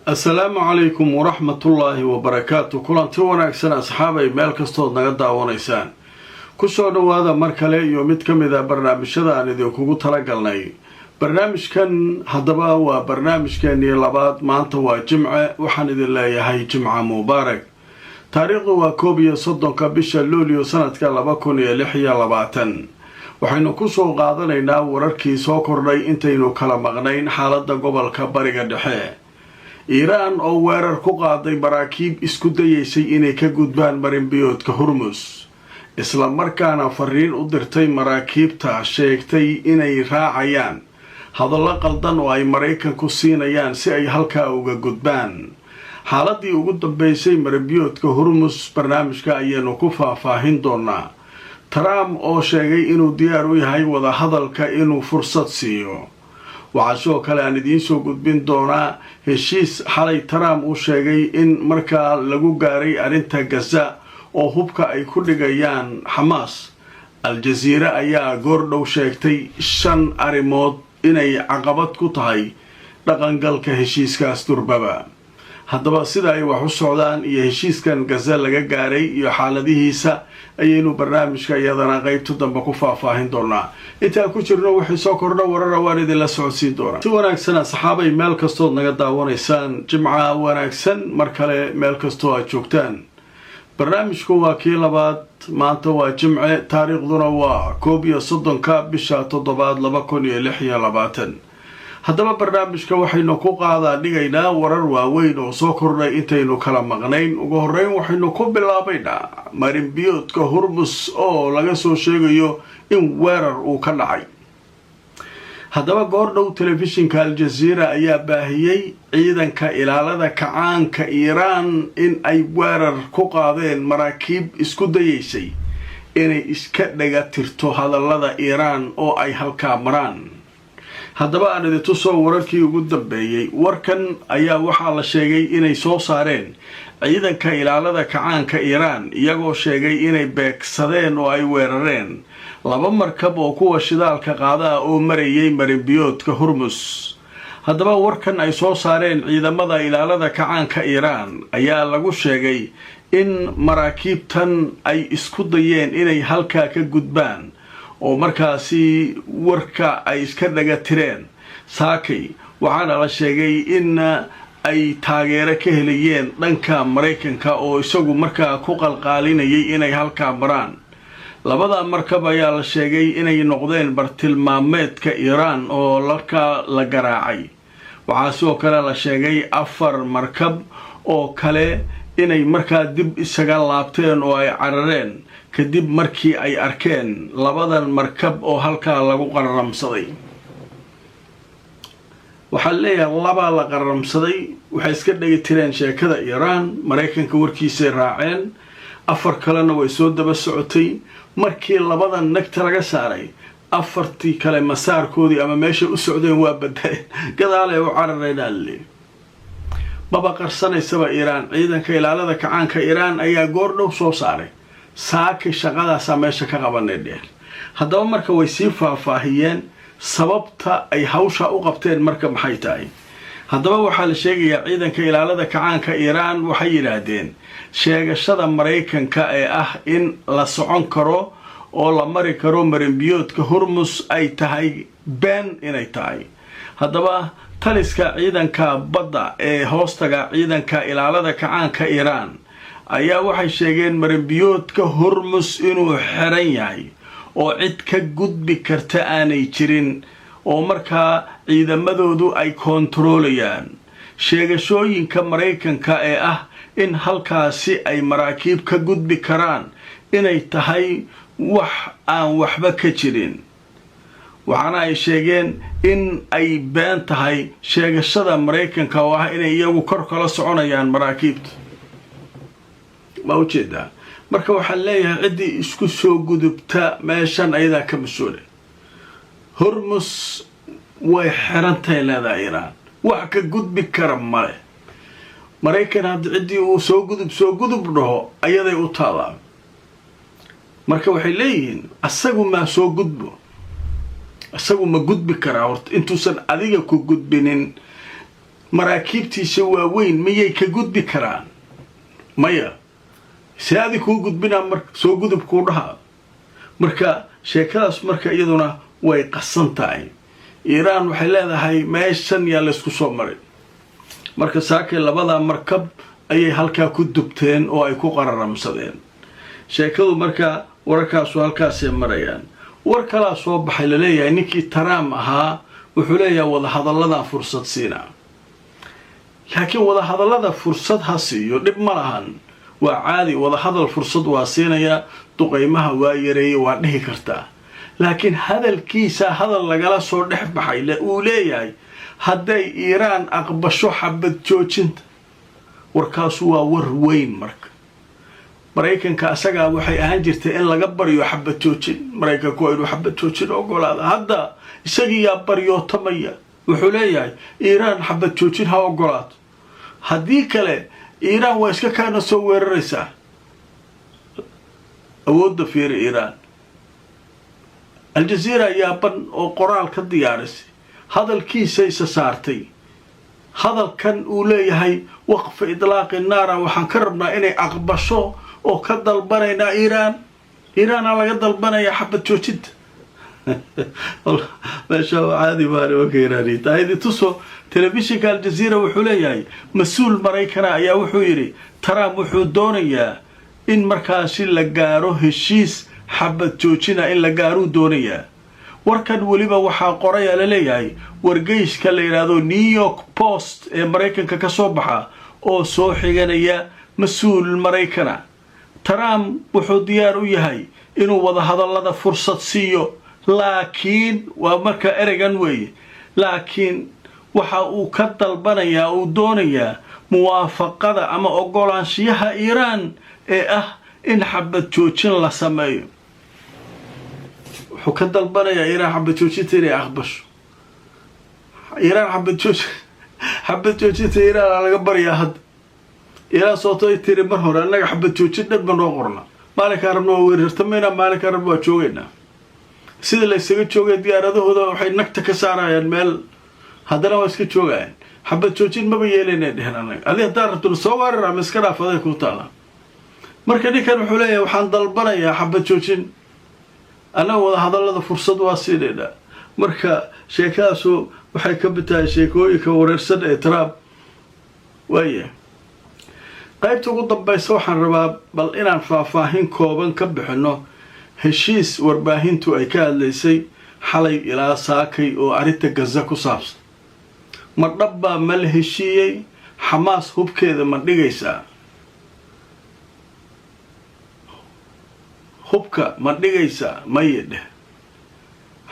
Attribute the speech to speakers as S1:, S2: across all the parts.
S1: السلام عليكم ورحمة الله وبركاته. كلانتي wanaagsan asxaabay meel kastood naga daawanaysaan. Ku soo dhawaada mar kale iyo mid kamid ah barnaamijyada aan idinku talagalnay. Barnaamijkan hadaba waa barnaamijkeennii labaad. Maanta waa Jimce, waxaan idin leeyahay Jimca Mubaarak. Taariikhdu waa 31 bisha Luulyo sanadka 2026. waxaynu ku soo qaadanaynaa wararkii soo kordhay intaynu kala maqnayn xaaladda gobolka Bariga Dhexe. Iiraan oo weerar ku qaaday maraakiib isku dayeysay inay ka gudbaan marinbiyoodka Hormuz, isla markaana fariin u dirtay maraakiibta sheegtay inay raacayaan hadallo qaldan oo ay Mareykanku siinayaan si ay halkaa uga gudbaan. xaaladii ugu dambeysay marinbiyoodka Hormuz barnaamijka ayaynu ku faahfaahin doonaa. Trump oo sheegay inuu diyaar u yahay wada hadalka inuu fursad siiyo. waxaa sidoo kale aan idiin soo gudbin doonaa heshiis xalay Trump uu sheegay in markaa lagu gaaray arrinta Gaza oo hubka ay ku dhigayaan Hamas. Al Jazeera ayaa goordhow sheegtay 5 arrimood inay caqabad ku tahay dhaqangalka heshiiskaas durbaba. haddaba sida ay wax u socdaan iyo heshiiskan Gaza laga gaaray iyo xaaladihiisa ayaynu barnaamijka iyadana qaybta dambe ku faahfaahin doonaa. inta ku jirno wixii soo kordha warar waan idin la socodsiin doonaa. si wanaagsan asxaabay meel kastood naga daawanaysaan. Jimca wanaagsan mar kale meel kastoo aad joogtaan. barnaamijku waa kii labaad. maanta waa Jimce, taariikhduna waa 31 bisha 7 2026. haddaba barnaamijka waxaynu ku dhigaynaa warar waaweyn oo soo kordhay intaynu kala maqnayn. ugu horreyn waxaynu ku bilaabaynaa marinbiyoodka Hormuz oo laga soo sheegayo in weerar uu ka dhacay. haddaba goordhow telefishinka Al Jazeera ayaa baahiyey ciidanka ilaalada kacaanka Iiraan in ay weerar ku qaadeen maraakiib isku dayeysay inay iska dhaga tirto hadallada Iiraan oo ay halkaa maraan. haddaba aan idin tuso wararkii ugu dambeeyay. warkan ayaa waxaa la sheegay inay soo saareen ciidanka ilaalada kacaanka Iiraan iyagoo sheegay inay beegsadeen oo ay weerareen 2 markab oo kuwa shidaalka qaada oo marayay marinbiyoodka Hormuz. haddaba warkan ay soo saareen ciidamada ilaalada kacaanka Iiraan ayaa lagu sheegay in maraakiibtan ay isku dayeen inay halkaa ka gudbaan oo markaasi warka ay iska dhaga tireen saakay. waxaana la sheegay in ay taageero ka helayeen dhanka Mareykanka oo isagu markaa ku qalqaalinayay inay halkaa maraan. 2 markab ayaa la sheegay inay noqdeen bartilmaameedka Iiraan oo markaa la garaacay. waxaa sidoo kale la sheegay 4 markab oo kale inay markaa dib isaga laabteen oo ay carareen kadib markii ay arkeen 2 markab oo halkaa lagu qaramsaday. waxaa leeyahay 2 la qaramsaday. waxay iska dhigi tireen sheekada Iiraan. Mareykanka warkiisa raaceen. 4 kalena way soo daba socotay. markii 2 nagta laga saaray 4tii kale masaarkoodii ama meesha u socdeen waa badbaadeen. gadaal ay u carareen. maba qarsanaysaba Iiraan. ciidanka ilaalada kacaanka Iiraan ayaa goordhow soo saaray saaki shaqadaasa meesha ka qabanay. haddaba marka way sii faahfaahiyeen sababta ay hawsha u qabteen marka maxay tahay. haddaba waxaa la sheegayaa ciidanka ilaalada kacaanka Iiraan waxay yiraahdeen sheegashada Mareykanka ee ah in la socon karo oo la mari karo marinbiyoodka Hormuz ay tahay been inay tahay. haddaba taliska ciidanka badda ee hoostaga ciidanka ilaalada kacaanka Iiraan ayaa waxay sheegeen marinbiyoodka Hormuz inuu xiran yahay oo cid ka gudbi karta aanay jirin oo markaa ciidamadoodu ay kontroolayaan. sheegashooyinka Mareykanka ee ah in halkaasi ay maraakiib ka gudbi karaan inay tahay wax aan waxba ka jirin. waxaana ay sheegeen in ay been tahay sheegashada Mareykanka oo ah inay iyagu kor kala soconayaan maraakiibta. ma ujeedaa. marka waxaan leeyahay ciddii isku soo gudubta meeshan ayadaa ka mas-uula. Hormuz way xirantahay leedahay Iiraan. wax ka gudbi kara male. Mareykan hadda ciddii uu soo gudub dhaho ayaday u taalaa. marka waxay leeyihiin asagu ma soo gudbo. asagu ma gudbi karaa horta intuusan adiga ku gudbinin maraakiibtiisa waaweyn miyay ka gudbi karaan? maya. saadi kuu gudbinaa marka soo gudub kuu dhaha. marka sheekadaas marka iyaduna way qasan tahay. iiraan waxay leedahay meeshan yaa laysku soo maray. marka saakay labada markab ayay halkaa ku dubteen oo ay ku qararamsadeen. sheekadu marka warkaasu halkaasay marayaan. war kalaa soo baxay laleeyahay ninkii Trump ahaa wuxuu leeyahay wadahadallada fursad siina. laakiin wadahadallada fursad ha siiyo dhib ma lahan. waa caadi wadahadal fursad waa siinaya, duqeymaha waa yareeyay waa dhihi kartaa. laakiin hadalkiisa hadal lagala soo dhex baxay uu leeyahay hadday Iiraan aqbasho xabad joojinta. warkaasu waa war weyn marka. maraykanka asagaa waxay ahaan jirtay in laga baryo xabad joojin. maraykanku waa inuu xabad joojin ogolaada. hadda isagii yaa baryootamaya wuxuu leeyahay Iiraan xabad joojin ha ogolaato, haddii kale Iiraan waa iska kaana soo weeraraysaa. awoodda fiiri Iiraan. aljazeera ayaa ban oo qoraal ka diyaarisay hadalkiisa isa saartay. hadalkan uu leeyahay waqfa idlaaqi naara waxaan ka rabnaa inay aqbasho oo ka dalbanaynaa Iiraana laga dalbanaya xabad joojinta. meesha caadi baan oo Iiraani taaydi tuso telefishinka aljazeera wuxuu leeyahay mas'uul Maraykana ayaa wuxuu yiri Trump wuxuu doonayaa in markaasi la gaaro heshiis xabad joojina in la gaaro doonayaa. warkan waliba waxaa qoraya la leeyahay wargeyska la yiraahdo New York Post ee Maraykanka ka soo baxa oo soo xiganaya mas'uul Maraykana. Trump wuxuu diyaar u yahay inuu wada hadallada fursad siiyo, laakiin waa marka ereygan weeye, laakiin waxa uu ka dalbanayaa uu doonayaa muwaafaqada ama ogolaanshiyaha Iiraan ee ah in xabad joojin la sameeyo. wuxuu ka dalbanayaa Iiraan xabad joojinta inay aqbasho. Iiraan xabad joojinta Iiraan laga baryaa hadda. Iiraan sootay tiri mar hore anaga xabad joojin dhan ma noo qorna. maalinka rabno waa weerartamayna, maalinka rabno waa joogaynaa. sida la isaga joogay diyaaradahooda waxay nagta ka saarayaan meel, haddana waa iska joogayaan. xabad joojin maba yeelayna dheheen anaga. adii haddaa rabto soo weerar ama iska dhaaf aday ku taala. marka ninkan wuxuu leeyahay waxaan dalbanayaa xabad joojin, annaga wada hadallada fursad waa siinayna. marka sheekadaasu waxay ka mid tahay sheekooyinka wareersan ee Trump. waaye qaybta ugu dambaysa waxaan rabaa bal inaan faahfaahin kooban ka bixino heshiis warbaahintu ay ka hadlaysay xalay ilaa saakay oo arrinta Gaza ku saabsan. ma dhabbaa ma la heshiiyey? xamaas hubkeeda ma dhigaysaa? hubka ma dhigaysaa? maya dheh.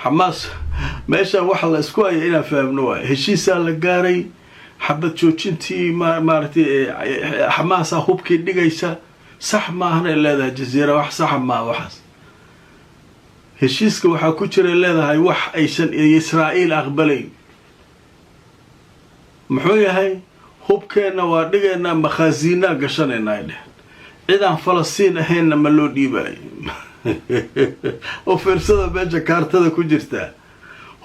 S1: xamaas meesha waxa la isku haya inaan fahamno waay. heshiisaa la gaaray, xabad joojintii maaragtay xamaasaa hubkii dhigaysa. sax maahanay leedahay jazeera, wax saxa maa waxaas. heshiiska waxaa ku jira leedahay wax aysan Israa'iil aqbalayn. muxuu yahay? hubkeenna waa dhigaynaa, makhaasiinaa gashanaynaa dheh. cidaan Falastiin ahaynna ma loo dhiibayo. oo fiirsada meesha kaartada ku jirta.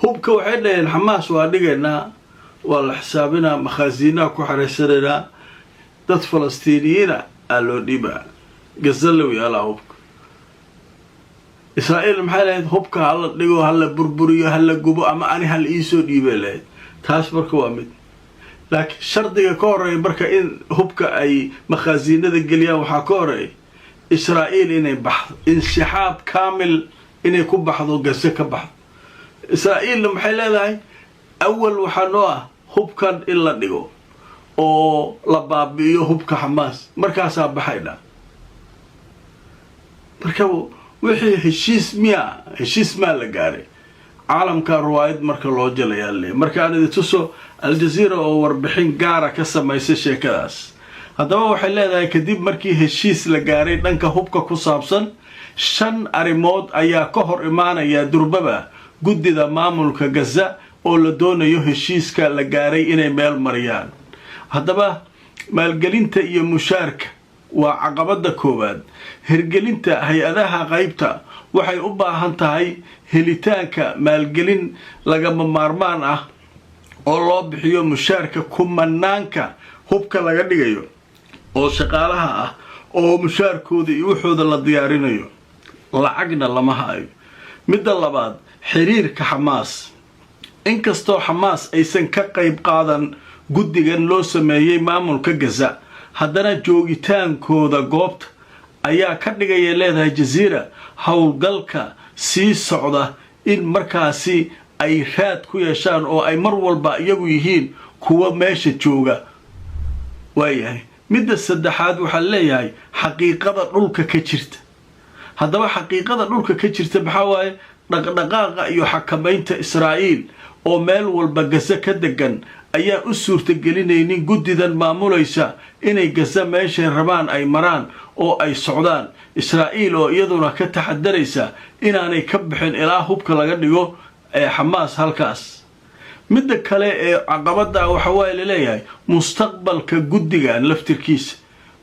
S1: hubka waxay dhaheen xamaas waa dhigaynaa, waa la xisaabinaa, makhaasiinaa ku xaraysanaynaa, dad Falastiiniyiina aa loo dhiibaa. Gaza low yaalaa hubka. Israa'iil maxay lahayd? hubka hala dhigo, hala burburiyo, hala gubo, ama ani hal iisoo dhiibay lahayd. taas marka waa mid. laakiin shardiga ka horeeya marka in hubka ay makhaasiinada geliyaan waxaa ka horeeya Israa'iil inay baxdo, insixaab kaamil inay ku baxdo, Gaza ka baxdo. Israa'iilna maxay leedahay? awal waxaa noo ah hubkan in la dhigo oo la baabi'iyo hubka xamaas, markaasaa baxaydha. marka wixii heshiis maa la gaaray. caalamka ruwaayad marka loo jalayaa le. marka aan idin tuso aljazeera oo warbixin gaara ka samaysay sheekadaas. haddaba waxay leedahay kadib markii heshiis la gaaray dhanka hubka ku saabsan, 5 arrimood ayaa ka hor imaanaya durbaba guddida maamulka Gaza oo la doonayo heshiiska la gaaray inay meel mariyaan. haddaba maalgelinta iyo mushaarka waa caqabada koowaad. hirgelinta hay-adaha qaybta waxay u baahan tahay helitaanka maalgelin lagama maarmaan ah. oo loo bixiyo mushaarka kumanaanka hubka laga dhigayo oo shaqaalaha ah oo mushaarkooda iyo wuxooda la diyaarinayo lacagna lama hayo. midda labaad xiriirka xamaas inkastoo xamaas aysan ka qayb qaadan guddigan loo sameeyey maamulka Gaza haddana joogitaankooda goobta ayaa ka dhigaya leedahay Jazeera howlgalka sii socda in markaasi ay raad ku yeeshaan oo ay mar walba iyagu yihiin kuwa meesha jooga. waayahay midda saddexaad waxaa leeyahay xaqiiqada dhulka ka jirta. haddaba xaqiiqada dhulka ka jirta maxaa waaye dhaqdhaqaaqa iyo xakamaynta Israa'iil oo meel walba Gaza ka degan ayaa u suurtagelinaynin guddidan maamulaysa inay Gaza meeshay rabaan ay maraan oo ay socdaan. Israa'iil oo iyaduna ka taxadaraysa inaanay ka bixin ilaa hubka laga dhigo xamaas halkaas. midda kale ee caqabada waxa way leeyahay mustaqbalka guddigan laftirkiisa.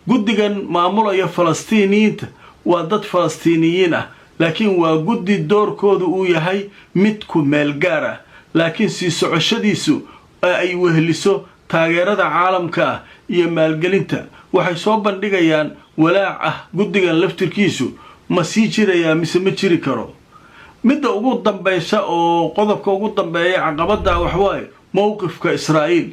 S1: guddigan maamulaya Falastiiniyiinta waa dad Falastiiniyiin ah laakiin waa guddi doorkoodu uu yahay mid ku meel gaar ah laakiin sii socoshadiisu ay weheliso taageerada caalamka iyo maalgelinta. waxay soo bandhigayaan walaac ah guddigan laftirkiisu ma sii jiraya mise ma jiri karo. midda ugu dambaysa oo qodobka ugu dambeeya caqabada waxa way mowqifka Israa'iil.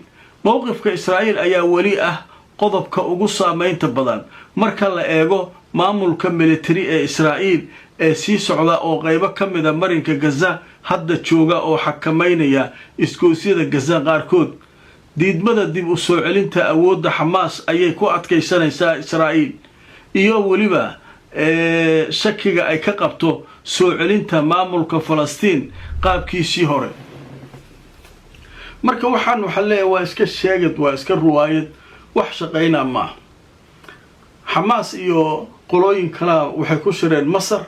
S1: mowqifka Israa'iil ayaa wali ah qodobka ugu saameynta badan marka la eego maamulka military ee Israa'iil ee sii socda oo qaybo ka mid ah marinka Gaza hadda jooga oo xakameynaya iskoosyada Gaza qaarkood. diidmada dib u soo celinta awoodda xamaas ayay ku adkaysanaysaa Israa'iil iyo waliba shakiga ay ka qabto soo celinta maamulka Falastiin qaabkiisii hore. marka waxaan leeyahay waa iska sheegid waa iska ruwaayad wax shaqeynaa ma. xamaas iyo qolooyin kala waxay ku shireen Masar.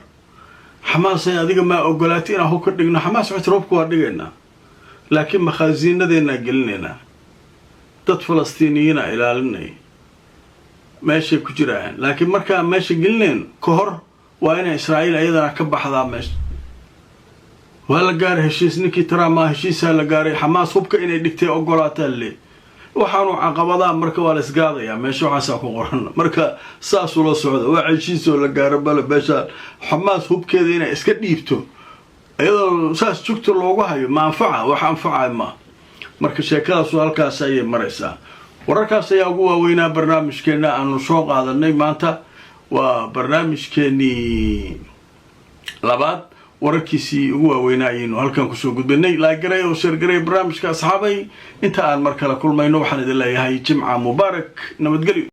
S1: xamaas ay adiga ma ogolaatay inaan hub ka dhigno. xamaas waxay roobku waa dhigaynaa laakiin makhaasiinadeena gelinayna dad Falastiiniyiin ah ilaalinay meesha ku jiraan laakiin marka meesha gelineen ka hor waa in Israa'iil ayadana ka baxdaa meesha. waa la gaaray heshiis ninkii Trump heshiisa la gaaray xamaas hubka inay dhigtay ogolaataa le waxaanu caqabadaha marka waa la isgaadaya meesha waxaas ku qoran marka saas loo socdo waa heshiis oo la gaaray bal meesha xamaas hubkeeda inay iska dhiibto ayadoo saas joogto loogu hayo ma anfaca wax anfaca ma. marka sheekadaas halkaas ay maraysaa. wararkaas ayaa ugu waaweynaa barnaamijkeena aanu soo qaadanay maanta waa barnaamijkeeni labaad wararkiisii ugu waaweynaa ayaynu halkan kusoo gudbinay. like garay oo share garay barnaamijka asxaabay inta aan mar kale kulmayno waxaan idin leeyahay jimca mubaarak nabadgelyo.